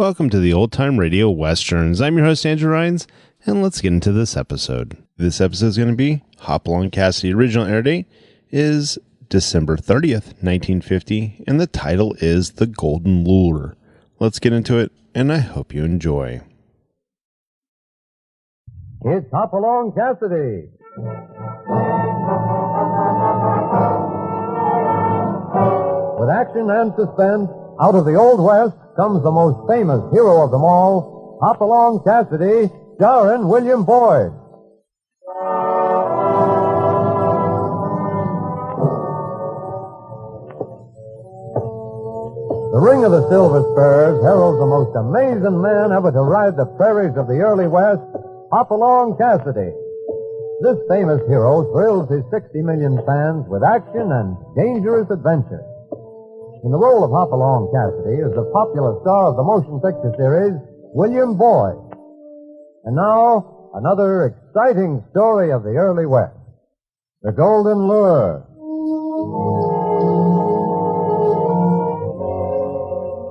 Welcome to the Old Time Radio Westerns. I'm your host, Andrew Rhynes, and let's get into this episode. This episode is going to be Hopalong Cassidy. Original air date is December 30th, 1950, and the title is The Golden Lure. Let's get into it, and I hope you enjoy. It's Hopalong Cassidy. With action and suspense, out of the Old West comes the most famous hero of them all, Hopalong Cassidy, starring William Boyd. The Ring of the Silver Spurs heralds the most amazing man ever to ride the prairies of the early West, Hopalong Cassidy. This famous hero thrills his 60 million fans with action and dangerous adventure. In the role of Hopalong Cassidy is the popular star of the motion picture series, William Boyd. And now, another exciting story of the early West, The Golden Lure.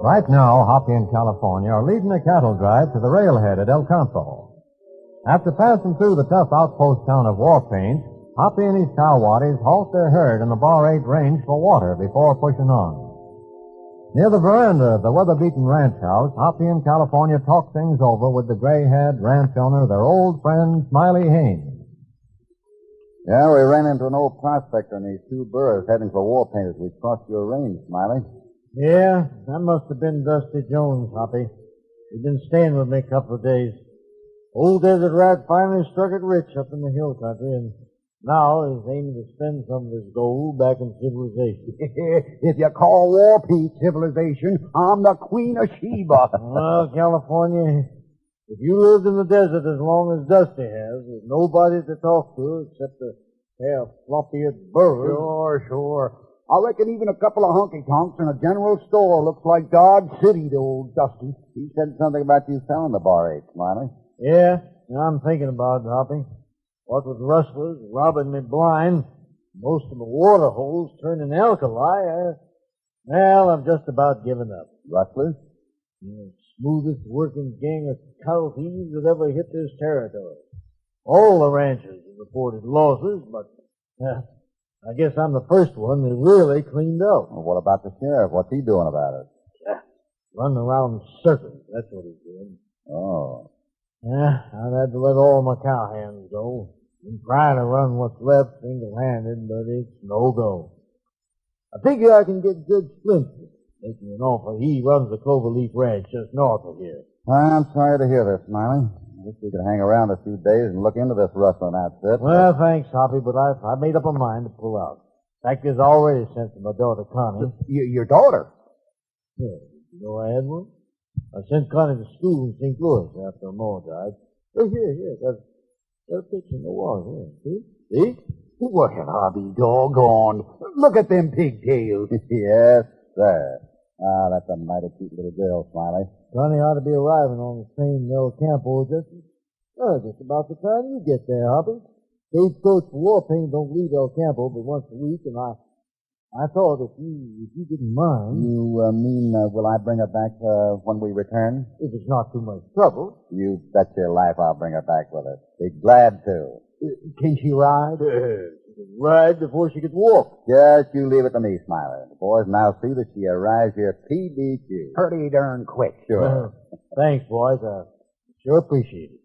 Right now, Hoppy and California are leading a cattle drive to the railhead at El Campo. After passing through the tough outpost town of Warpaint, Hoppy and his cow-waddies halt their herd in the Bar 8 range for water before pushing on. Near the veranda of the weather-beaten ranch house, Hoppy and California talk things over with the gray-haired ranch owner, their old friend, Smiley Haines. Yeah, we ran into an old prospector in these two burros heading for Warpaint as we crossed your range, Smiley. Yeah, that must have been Dusty Jones, Hoppy. He's been staying with me a couple of days. Old Desert Rat finally struck it rich up in the hill country, and now is aiming to spend some of his gold back in civilization. If you call Warpaint civilization, I'm the Queen of Sheba. Well, California, if you lived in the desert as long as Dusty has, with nobody to talk to except a pair of floppy-eared burros. Sure. I reckon even a couple of honky-tonks in a general store looks like Dodge City to old Dusty. He said something about you selling the Bar 8, Smiley. Yeah, I'm thinking about it, Hoppy. What with rustlers robbing me blind, most of the water holes turning alkali, well, I've just about given up. Rustlers? The smoothest working gang of cow thieves that ever hit this territory. All the ranchers have reported losses, but I guess I'm the first one that really cleaned up. Well, what about the sheriff? What's he doing about it? Running around in circles, that's what he's doing. Oh. Yeah, I've had to let all my cowhands go. Been trying to run what's left single-handed, but it's no go. I figure I can get Judge Flint making an offer. He runs the Cloverleaf Ranch just north of here. I'm sorry to hear this, Smiley. I wish we could hang around a few days and look into this rustling outfit. Well, thanks, Hoppy, but I've made up my mind to pull out. In fact, there's already sent to my daughter, Connie. Your daughter? Yeah, you know I had one? I sent Connie to school in St. Louis after her mother died. Oh, here, got a picture in the wall here. See? Well, I'll be doggone. Look at them pigtails. Yes, sir. Ah, that's a mighty cute little girl, Smiley. Connie ought to be arriving on the train in El Campo just about the time you get there, Hoppy. Stagecoach for Warpaint don't leave El Campo but once a week, and I thought if you didn't mind. You mean, will I bring her back when we return? If it's not too much trouble. You bet your life I'll bring her back with us. Be glad to. Can she ride? She can ride before she can walk. Just you leave it to me, Smiley. The boys now see that she arrives here PDQ. Pretty darn quick, sure. Thanks, boys. I sure appreciate it.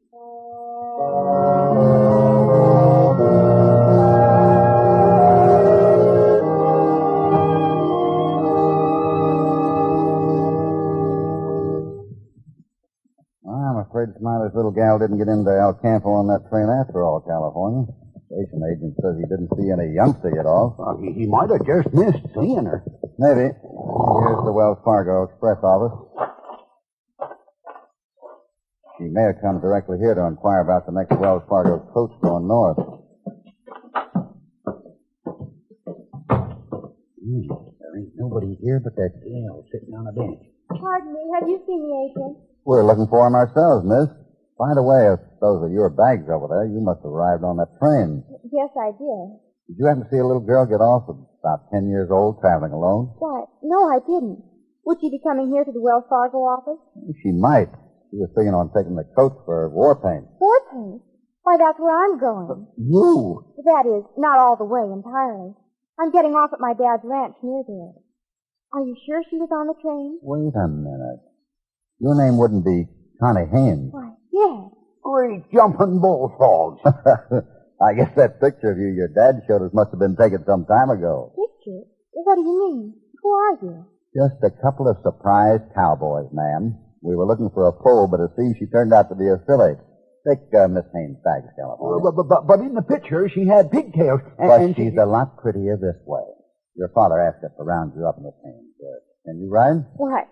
I'm afraid Smiley's little gal didn't get into El Campo on that train after all, California. Station agent says he didn't see any youngster get off. He might have just missed seeing her. Maybe. Here's the Wells Fargo Express office. She may have come directly here to inquire about the next Wells Fargo coach going north. There ain't nobody here but that gal sitting on a bench. Pardon me, have you seen the agent? We're looking for him ourselves, miss. By the way, if those are your bags over there, you must have arrived on that train. Yes, I did. Did you happen to see a little girl get off, about 10 years old, traveling alone? Why, no, I didn't. Would she be coming here to the Wells Fargo office? She might. She was figuring on taking the coach for war paint. War paint? Why, that's where I'm going. You? That is, not all the way entirely. I'm getting off at my dad's ranch near there. Are you sure she was on the train? Wait a minute. Your name wouldn't be Connie Haynes. Why, yes. Great jumping bullfrogs. I guess that picture of you your dad showed us must have been taken some time ago. Picture? What do you mean? Who are you? Just a couple of surprised cowboys, ma'am. We were looking for a foal, but she turned out to be a filly. Take Miss Haynes back to California. But in the picture, she had pigtails. But she's a lot prettier this way. Your father asked us to round you up, Miss Haynes. Can you ride? Why,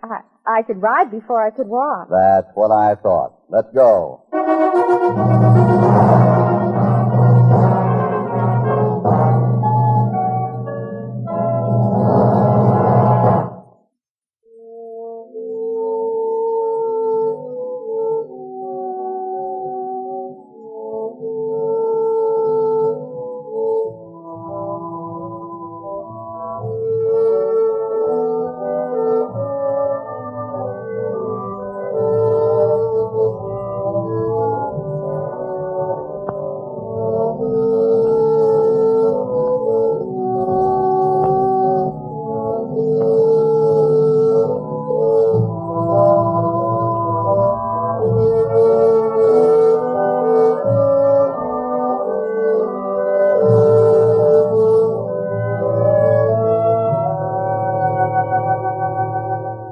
I could ride before I could walk. That's what I thought. Let's go.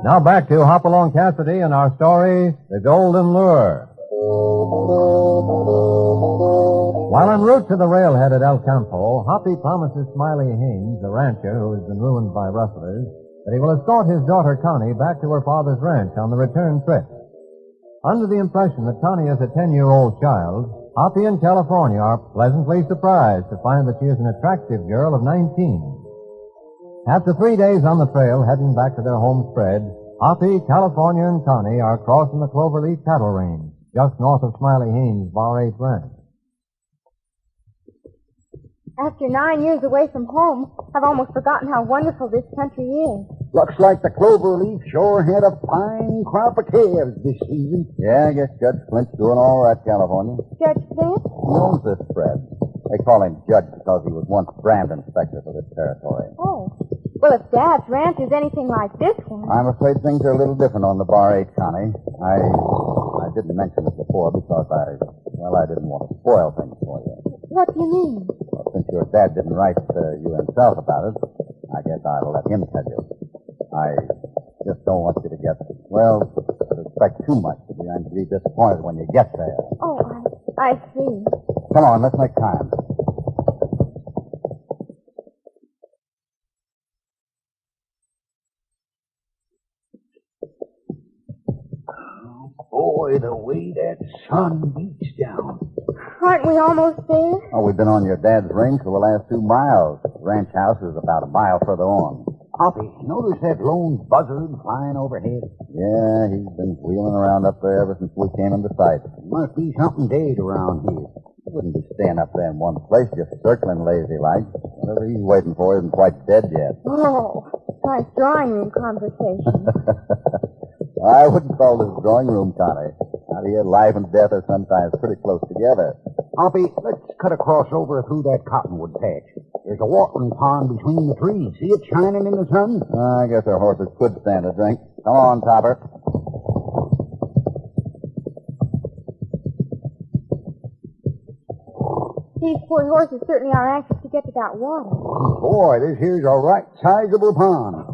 Now back to Hopalong Cassidy and our story, The Golden Lure. While en route to the railhead at El Campo, Hoppy promises Smiley Haynes, a rancher who has been ruined by rustlers, that he will escort his daughter Connie back to her father's ranch on the return trip. Under the impression that Connie is a 10-year-old child, Hoppy and California are pleasantly surprised to find that she is an attractive girl of 19. After 3 days on the trail heading back to their home spread, Hoppy, California, and Connie are crossing the Cloverleaf cattle range, just north of Smiley Haynes' Bar 8 ranch. After 9 years away from home, I've almost forgotten how wonderful this country is. Looks like the Cloverleaf sure had a fine crop of calves this season. Yeah, I guess Judge Flint's doing all right, California. Judge Flint? He owns this spread. They call him Judge because he was once brand inspector for this territory. Oh. Well, if Dad's ranch is anything like this one... I'm afraid things are a little different on the Bar 8, Connie. I didn't mention it before because I didn't want to spoil things for you. What do you mean? Well, since your dad didn't write to you himself about it, I guess I'll let him tell you. I just don't want you to get, expect too much to be disappointed when you get there. Oh, I see. Come on, let's make time. Boy, the way that sun beats down. Aren't we almost there? Oh, we've been on your dad's range for the last 2 miles. The ranch house is about a mile further on. Hoppy, notice that lone buzzard flying overhead? Yeah, he's been wheeling around up there ever since we came into sight. Must be something dead around here. He wouldn't be staying up there in one place, just circling lazy-like. Whatever he's waiting for isn't quite dead yet. Oh, nice drawing room conversation. I wouldn't call this drawing room, Connie. Out here, life and death are sometimes pretty close together. Hoppy, let's cut across over through that cottonwood patch. There's a watering pond between the trees. See it shining in the sun? I guess our horses could stand a drink. Come on, Topper. These poor horses certainly are anxious to get to that water. Boy, this here's a right sizable pond.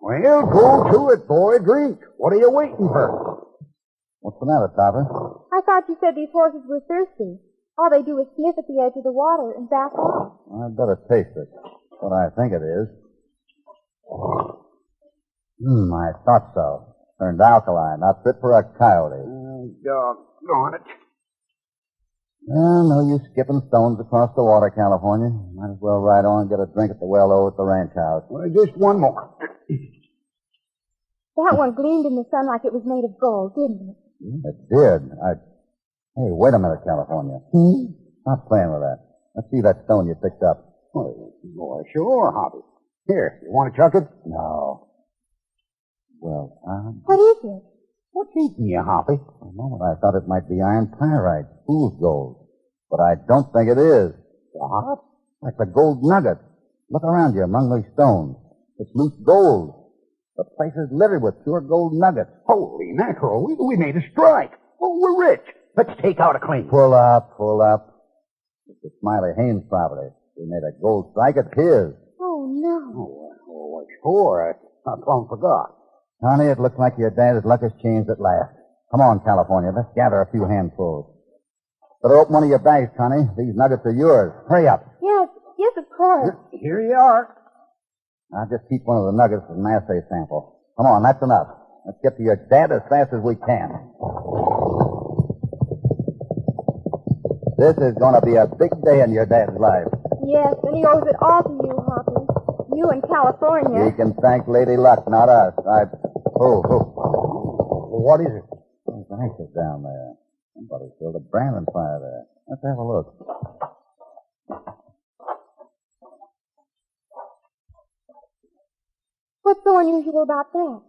Well, go to it, boy. Drink. What are you waiting for? What's the matter, Topper? I thought you said these horses were thirsty. All they do is sniff at the edge of the water and back off. I'd better taste it. That's what I think it is. I thought so. Turned alkaline, not fit for a coyote. Doggone it. Well, no use skipping stones across the water, California. Might as well ride on and get a drink at the well over at the ranch house. Well, just one more. That one gleamed in the sun like it was made of gold, didn't it? It did. Hey, wait a minute, California. Stop playing with that. Let's see that stone you picked up. Boy, sure, Hoppy. Here, you want to chuck it? No. Well, What is it? What's eating you, Hoppy? for a moment I thought it might be iron pyrite, fool's gold. But I don't think it is. What? Like the gold nugget. Look around you among those stones. It's loose gold. The place is littered with pure gold nuggets. Holy mackerel, we made a strike. Oh, we're rich. Let's take out a claim. Pull up, pull up. It's the Smiley Haynes property. We made a gold strike. It's his. Oh, no. What for? I plumb forgot. Connie, it looks like your dad's luck has changed at last. Come on, California. Let's gather a few handfuls. Better open one of your bags, Connie. These nuggets are yours. Hurry up. Yes, of course. Here you are. I'll just keep one of the nuggets as an assay sample. Come on, that's enough. Let's get to your dad as fast as we can. This is going to be a big day in your dad's life. Yes, and he owes it all to you, Hoppy. You and California. He can thank Lady Luck, not us. What is it? There's ashes down there. Somebody killed a branding fire there. Let's have a look. What's so unusual about that?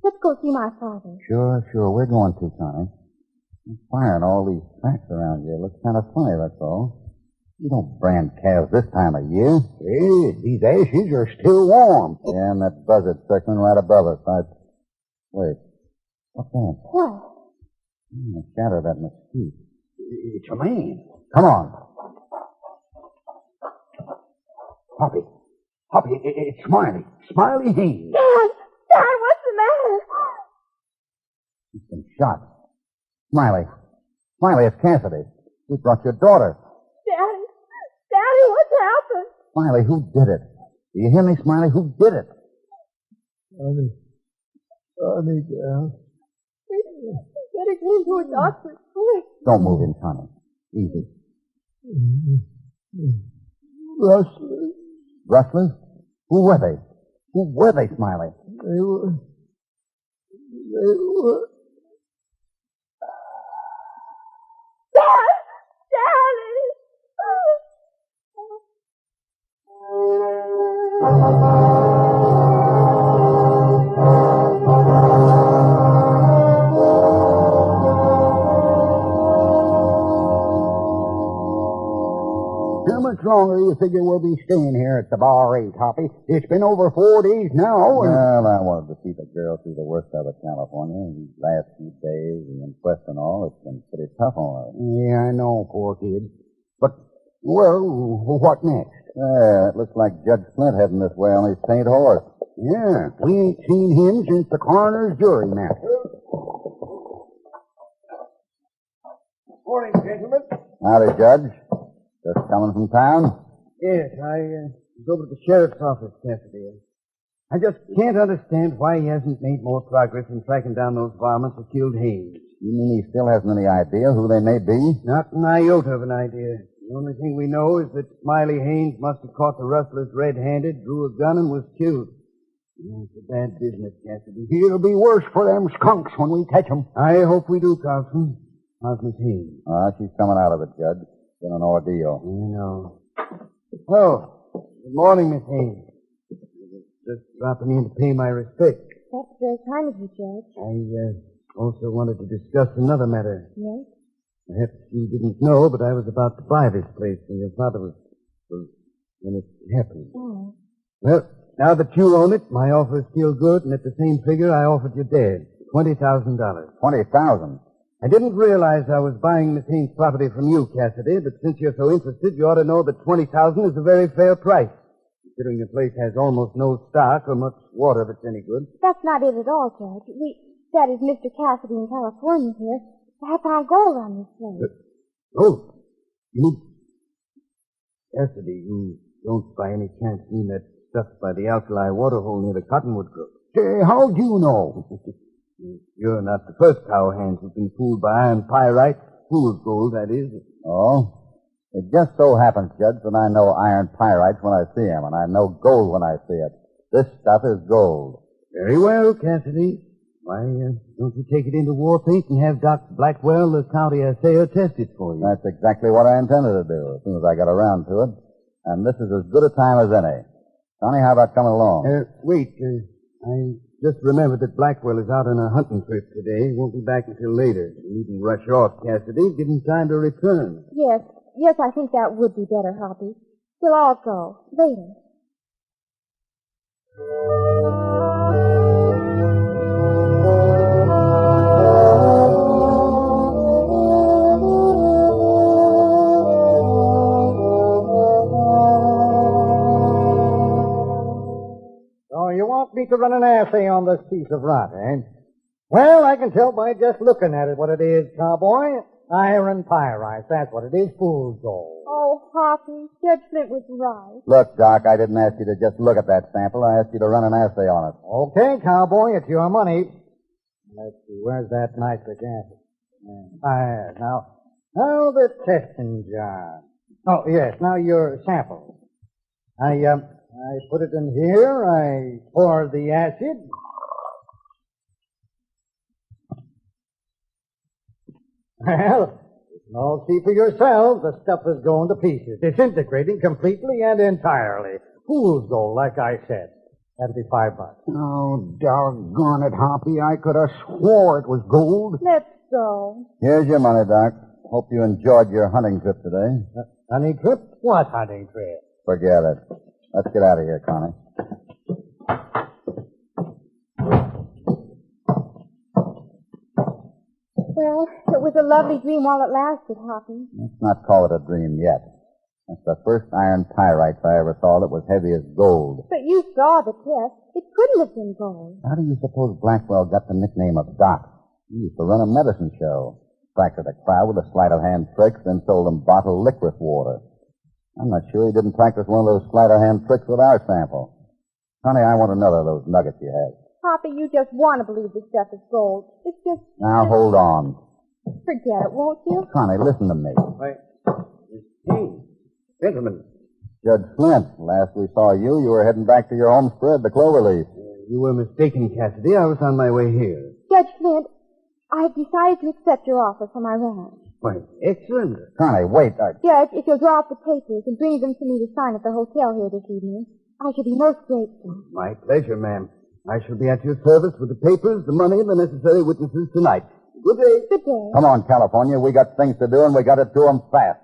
Let's go see my father. Sure. We're going to, Connie. Fire and all these tracks around here looks kind of funny, that's all. You don't brand calves this time of year. Hey, these ashes are still warm. Yeah, and that buzzard circling right above us. Wait. What's that? What? The shadow of that mesquite. It's a man. Come on. Hoppy, it's Smiley. Smiley Haynes. Dad, what's the matter? He's been shot. Smiley, it's Cassidy. We brought your daughter. Daddy, what's happened? Smiley, who did it? Do you hear me, Smiley? Who did it? Honey, Dad. Better get him to a doctor, quick. Don't move him, Connie. Easy. Rustlers. Rustlers? Who were they? Who were they, Smiley? They were... How much longer you figure we'll be staying here at the Bar 8, Hoppy? It's been over 4 days now, and... Well, I wanted to see the girl through the worst of it, California. These last few days, the inquest and all, it's been pretty tough on her. Yeah, I know, poor kid. But, well, what next? It looks like Judge Flint heading this way on his paint horse. Yeah, we ain't seen him since the coroner's jury met. Morning, gentlemen. Howdy, Judge. Just coming from town? Yes, I was over to the sheriff's office, Cassidy. I just can't understand why he hasn't made more progress in tracking down those varmints who killed Haynes. You mean he still hasn't any idea who they may be? Not an iota of an idea. The only thing we know is that Smiley Haynes must have caught the rustlers red-handed, drew a gun, and was killed. It's a bad business, Cassidy. It'll be worse for them skunks when we catch 'em. I hope we do, Carlson. How's Miss Haynes? She's coming out of it, Judge. It's been an ordeal. You know. Oh, good morning, Miss Haynes. Just dropping in to pay my respects. That's very kind of you, Judge. I also wanted to discuss another matter. Yes? Perhaps you didn't know, but I was about to buy this place when your father was when it happened. Oh. Well, now that you own it, my offer is still good, and at the same figure I offered your dad, $20,000. $20,000? I didn't realize I was buying Miss Haynes' property from you, Cassidy, but since you're so interested, you ought to know that $20,000 is a very fair price, considering the place has almost no stock or much water that's any good. That's not it at all, Judge. That is Mr. Cassidy in California here. I found gold on this place. Oh, you... Cassidy, you don't by any chance mean that stuff by the alkali water hole near the cottonwood grove? Say, how'd you know? You're not the first cowhands who've been fooled by iron pyrite. Fool's gold, that is. Oh? It just so happens, Judge, that I know iron pyrites when I see them, and I know gold when I see it. This stuff is gold. Very well, Cassidy. Why, don't you take it into war paint and have Doc Blackwell, the county assayer, test it for you? That's exactly what I intended to do as soon as I got around to it. And this is as good a time as any. Connie, how about coming along? Wait. I just remembered that Blackwell is out on a hunting trip today. Won't be back until later. You needn't rush off, Cassidy. Give him time to return. Yes, I think that would be better, Hoppy. We'll all go. Later. So you want me to run an assay on this piece of rock, eh? Well, I can tell by just looking at it what it is, cowboy. Iron pyrite. That's what it is. Fool's gold. Oh, Hoppy, Judge Flint was right. Look, Doc, I didn't ask you to just look at that sample. I asked you to run an assay on it. Okay, cowboy, it's your money. Let's see, where's that nitric acid? Now the testing jar. Oh, yes, now your sample. I put it in here, I pour the acid. Well, you can all see for yourselves, the stuff is going to pieces, disintegrating completely and entirely. Fool's gold, like I said. That'll be $5. Oh, doggone it, Hoppy. I could have swore it was gold. Let's go. Here's your money, Doc. Hope you enjoyed your hunting trip today. Hunting trip? What hunting trip? Forget it. Let's get out of here, Connie. Well, it was a lovely dream while it lasted, Hoppy. Let's not call it a dream yet. That's the first iron pyrites I ever saw that was heavy as gold. But you saw the test. It couldn't have been gold. How do you suppose Blackwell got the nickname of Doc? He used to run a medicine show. Fractured a crowd with a sleight of hand tricks, then sold them bottled licorice water. I'm not sure he didn't practice one of those sleight of hand tricks with our sample. Honey, I want another of those nuggets you had. Hoppy, you just want to believe this stuff is gold. It's just... Now, hold on. Forget it, won't you? Connie, listen to me. Hey, gentlemen. Judge Flint, last we saw you were heading back to your home spread, the Cloverleaf. You were mistaken, Cassidy. I was on my way here. Judge Flint, I've decided to accept your offer for my ranch. Why, excellent. Connie, wait. Judge, if you'll draw up the papers and bring them to me to sign at the hotel here this evening, I shall be most grateful. My pleasure, ma'am. I shall be at your service with the papers, the money, and the necessary witnesses tonight. Good day. Good day. Come on, California. We got things to do, and we got to do them fast.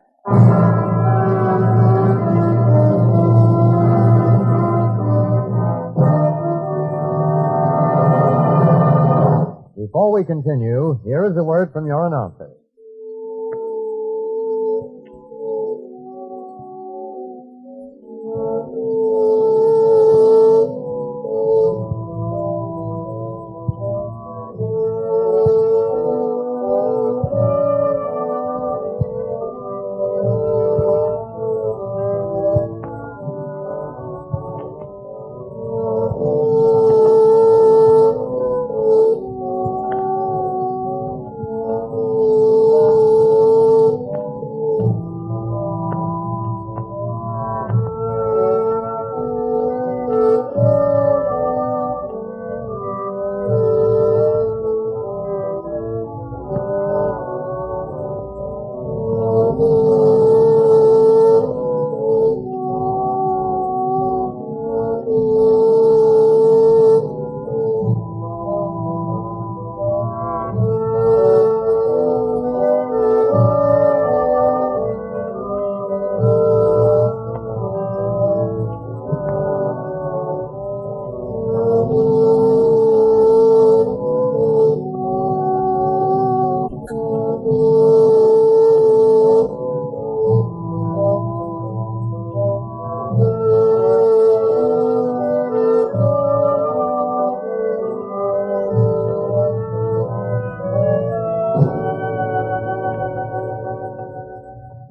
Before we continue, here is a word from your announcer.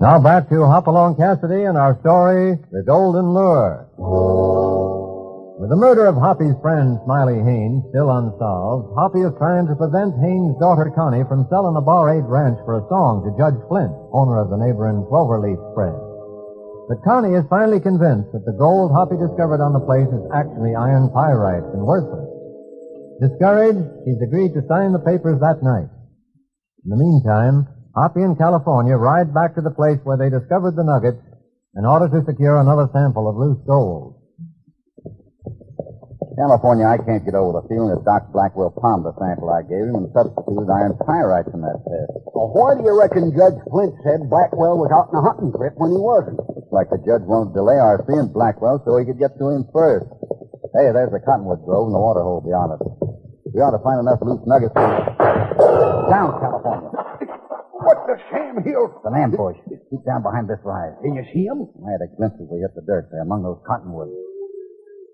Now back to Hopalong Cassidy and our story, The Golden Lure. With the murder of Hoppy's friend, Smiley Haynes, still unsolved, Hoppy is trying to prevent Haynes' daughter, Connie, from selling the Bar 8 ranch for a song to Judge Flint, owner of the neighboring Cloverleaf spread. But Connie is finally convinced that the gold Hoppy discovered on the place is actually iron pyrite and worthless. Discouraged, he's agreed to sign the papers that night. In the meantime, Hoppy and California ride back to the place where they discovered the nuggets in order to secure another sample of loose gold. California, I can't get over the feeling that Doc Blackwell palmed the sample I gave him and substituted iron pyrites in that test. Well, why do you reckon Judge Flint said Blackwell was out on a hunting trip when he wasn't? Looks like the judge wanted to delay our seeing Blackwell so he could get to him first. Hey, there's the cottonwood grove and the water hole beyond it. We ought to find enough loose nuggets to... Down, California. What the Sam Hill? It's an ambush. Keep down behind this rise. Can you see him? I had a glimpse as we hit the dirt there among those cottonwoods.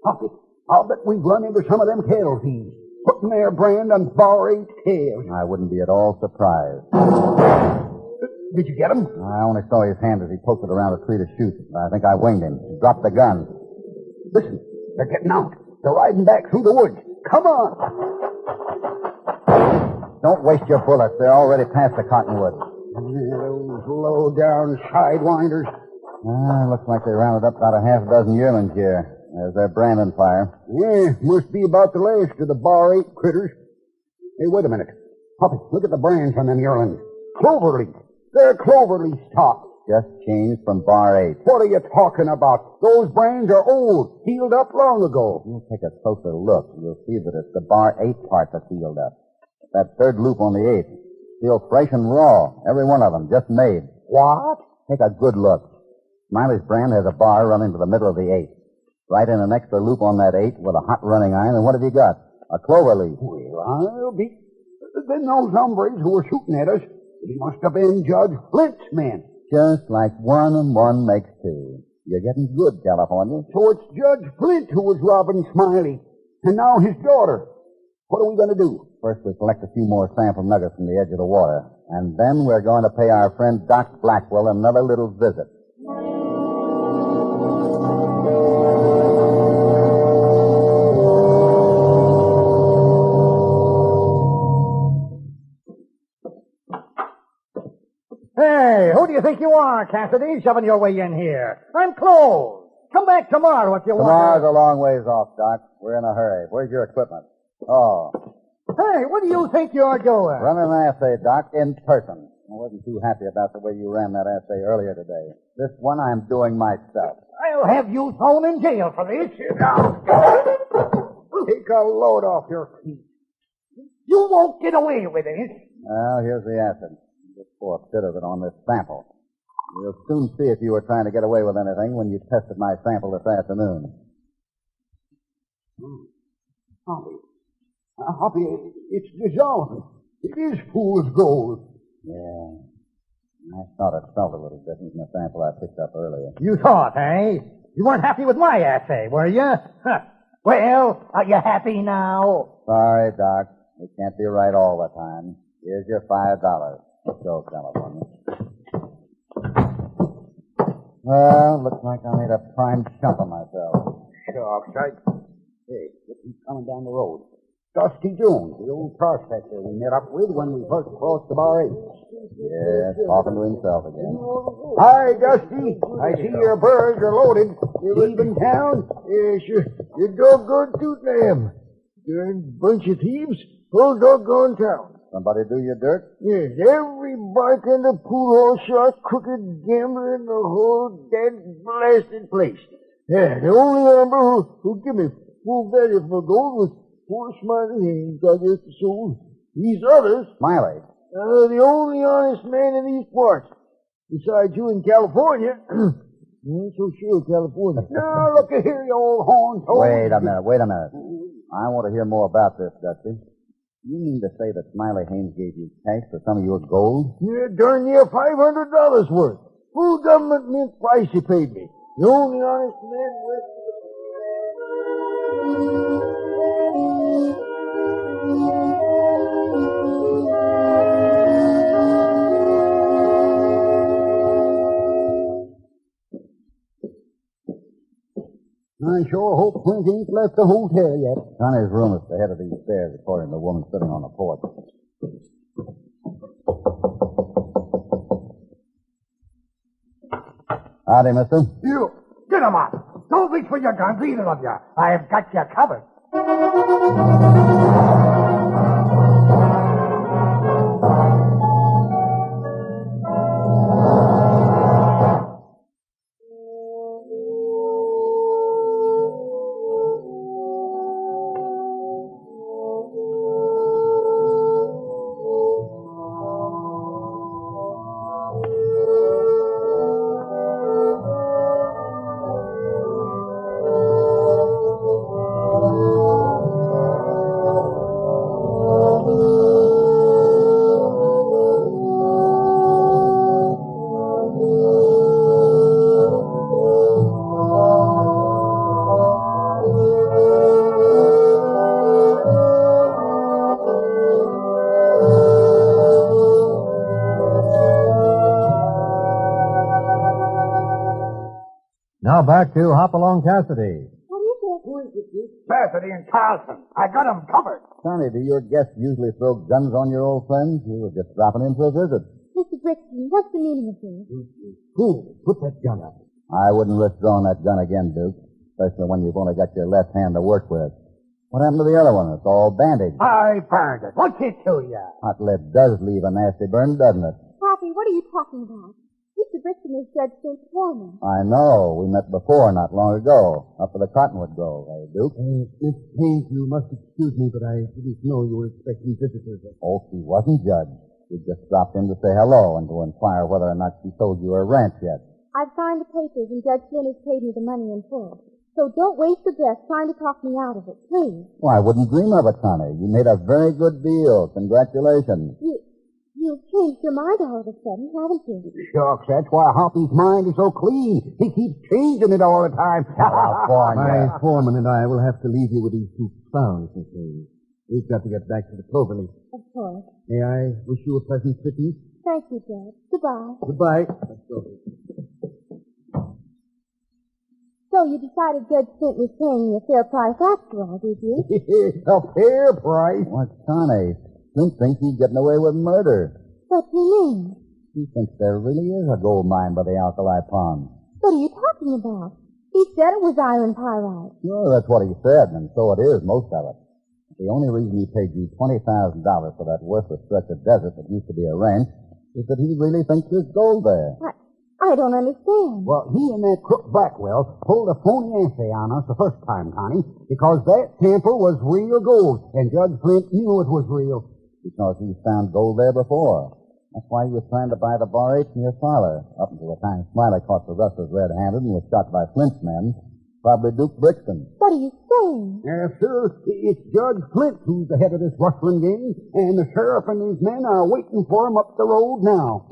Hoppy, I'll bet we've run into some of them cattle thieves, putting their brand on Bar 8 tails. I wouldn't be at all surprised. Did you get him? I only saw his hand as he poked it around a tree to shoot. I think I winged him. He dropped the gun. Listen, they're getting out. They're riding back through the woods. Come on. Don't waste your bullets. They're already past the cottonwood. Those low-down sidewinders. Looks like they rounded up about a half dozen yearlings here. There's their branding fire. Yeah, must be about the last of the Bar 8 critters. Hey, wait a minute. Hoppy, look at the brands on them yearlings. Cloverleaf. They're cloverleaf stock. Just changed from Bar 8. What are you talking about? Those brands are old, healed up long ago. If you'll take a closer look, you'll see that it's the Bar 8 part that's healed up. That third loop on the 8th. Still fresh and raw. Every one of them, just made. What? Take a good look. Smiley's brand has a bar running to the middle of the 8th. Right in an extra loop on that 8 with a hot running iron, and what have you got? A clover leaf. Well, I'll be... Then those hombres who were shooting at us, he must have been Judge Flint's men. Just like 1 and 1 makes 2. You're getting good, California. So it's Judge Flint who was robbing Smiley, and now his daughter. What are we going to do? First, we collect a few more sample nuggets from the edge of the water, and then we're going to pay our friend Doc Blackwell another little visit. Hey, who do you think you are, Cassidy, shoving your way in here? I'm closed. Come back tomorrow if you want. Tomorrow's a long ways off, Doc. We're in a hurry. Where's your equipment? Oh. Hey, what do you think you're doing? Running an assay, Doc, in person. I wasn't too happy about the way you ran that assay earlier today. This one I'm doing myself. I'll have you thrown in jail for this. Take a load off your feet. You won't get away with it. Well, here's the acid. Just pour a bit of it on this sample. You'll soon see if you were trying to get away with anything when you tested my sample this afternoon. Hoppy, it's dissolving. It is fool's gold. Yeah. I thought it felt a little different from the sample I picked up earlier. You thought, eh? You weren't happy with my assay, were you? Huh. Well, are you happy now? Sorry, Doc. We can't be right all the time. Here's your $5. Let's go, California. Well, looks like I made a prime chump of myself. Sharp sight. Hey, look who's coming down the road. Dusty Jones, the old prospector we met up with when we first crossed the Bar 8. Yeah, talking to himself again. Hi, Dusty. I see your birds are loaded. You leaving town? Yes, you're doggone tootin' them. You're a bunch of thieves. Whole doggone town. Somebody do your dirt? Yes, every bartender, pool hall shark, crooked gambler in the whole dead blasted place. Yeah, the only number who give me full value for gold was poor Smiley Haynes, God rest his soul. These others, Smiley. the only honest man in these parts. Besides you in California. I ain't so sure California. Now, look here, you old horn toad. Wait a minute. I want to hear more about this, Dusty. You mean to say that Smiley Haynes gave you cash for some of your gold? Yeah, darn near $500 worth. Full government mint price he paid me. The only honest man west I sure hope Flint ain't left the hotel yet. Connie's room is at the head of these stairs, according to the woman sitting on the porch. Howdy, mister. You, get 'em up. Don't reach for your guns, either of you. I've got you covered. Now back to Hopalong Cassidy. What is it? Cassidy and Carlson. I got 'em covered. Connie, do your guests usually throw guns on your old friends? You were just dropping in for a visit. Mr. Brixton, what's the meaning of this? Cool. Put that gun up. I wouldn't risk throwing that gun again, Duke, especially when you've only got your left hand to work with. What happened to the other one? It's all bandaged. I burned it. What's it to you? Hot lead does leave a nasty burn, doesn't it? Pappy, what are you talking about? Mr. Brixton is Judge Flint's foreman. I know. We met before not long ago, up at the Cottonwood Grove, Duke? Miss Haynes, you must excuse me, but I didn't know you were expecting visitors. Oh, she wasn't, Judge. We just dropped in to say hello and to inquire whether or not she told you her ranch yet. I've signed the papers and Judge Flint has paid me the money in full. So don't waste your breath trying to talk me out of it, please. Well, I wouldn't dream of it, Connie. You made a very good deal. Congratulations. You've changed your mind all of a sudden, haven't you? Shucks, that's why Hoppy's mind is so clean. He keeps changing it all the time. California. My foreman and I will have to leave you with these 2 pounds, Miss Haynes. We've got to get back to the Cloverleaf. Of course. May I wish you a pleasant picnic? Thank you, Judge. Goodbye. Goodbye. Let's go. So you decided Judge Flint was paying you a fair price after all, did you? A fair price. What, Connie? Flint thinks he's getting away with murder. What do you mean? He thinks there really is a gold mine by the Alkali Pond. What are you talking about? He said it was iron pyrite. Well, that's what he said, and so it is, most of it. The only reason he paid you $20,000 for that worthless stretch of desert that used to be a ranch is that he really thinks there's gold there. I don't understand. Well, he and that crook Blackwell pulled a phony assay on us the first time, Connie, because that sample was real gold, and Judge Flint knew it was real. Because he's found gold there before. That's why he was trying to buy the Bar 8 from your father, up until the time Smiley caught the rustlers red-handed and was shot by Flint's men, probably Duke Brixton. What are you saying? Yes, sir. It's Judge Flint who's the head of this rustling gang, and the sheriff and his men are waiting for him up the road now.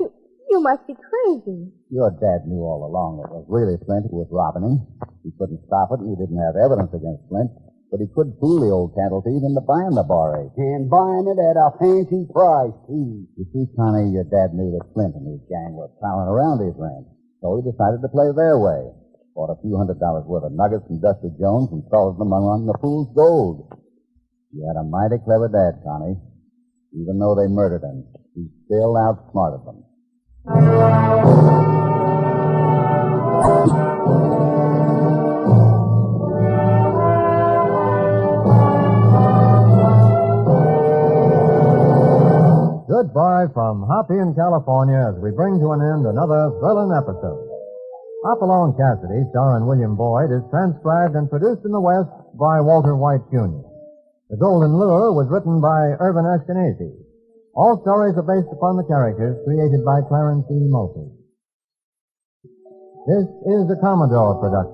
You must be crazy. Your dad knew all along it was really Flint who was robbing him. He couldn't stop it, and he didn't have evidence against Flint, but he could fool the old cattle thief into buying the Bar 8. And buying it at a fancy price, too. You see, Connie, your dad knew that Flint and his gang were prowling around his ranch, so he decided to play their way. Bought a few $100s worth of nuggets from Dusty Jones and salted them among the fool's gold. He had a mighty clever dad, Connie. Even though they murdered him, he still outsmarted them. Goodbye from Hoppy in California as we bring to an end another thrilling episode. Hopalong Cassidy, starring William Boyd, is transcribed and produced in the West by Walter White, Jr. The Golden Lure was written by Irwin Ashkenazie. All stories are based upon the characters created by Clarence Mulford. This is a Commodore production.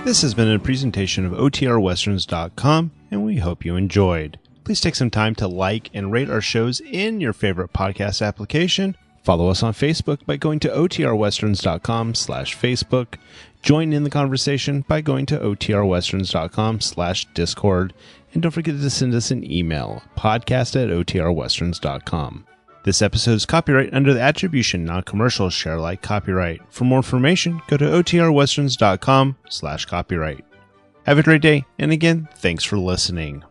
This has been a presentation of OTRWesterns.com, and we hope you enjoyed. Please take some time to like and rate our shows in your favorite podcast application. Follow us on Facebook by going to OTRWesterns.com/Facebook. Join in the conversation by going to OTRWesterns.com/Discord. And don't forget to send us an email, podcast@OTRWesterns.com. This episode is copyright under the attribution, non-commercial, share alike copyright. For more information, go to otrwesterns.com/copyright. Have a great day, and again, thanks for listening.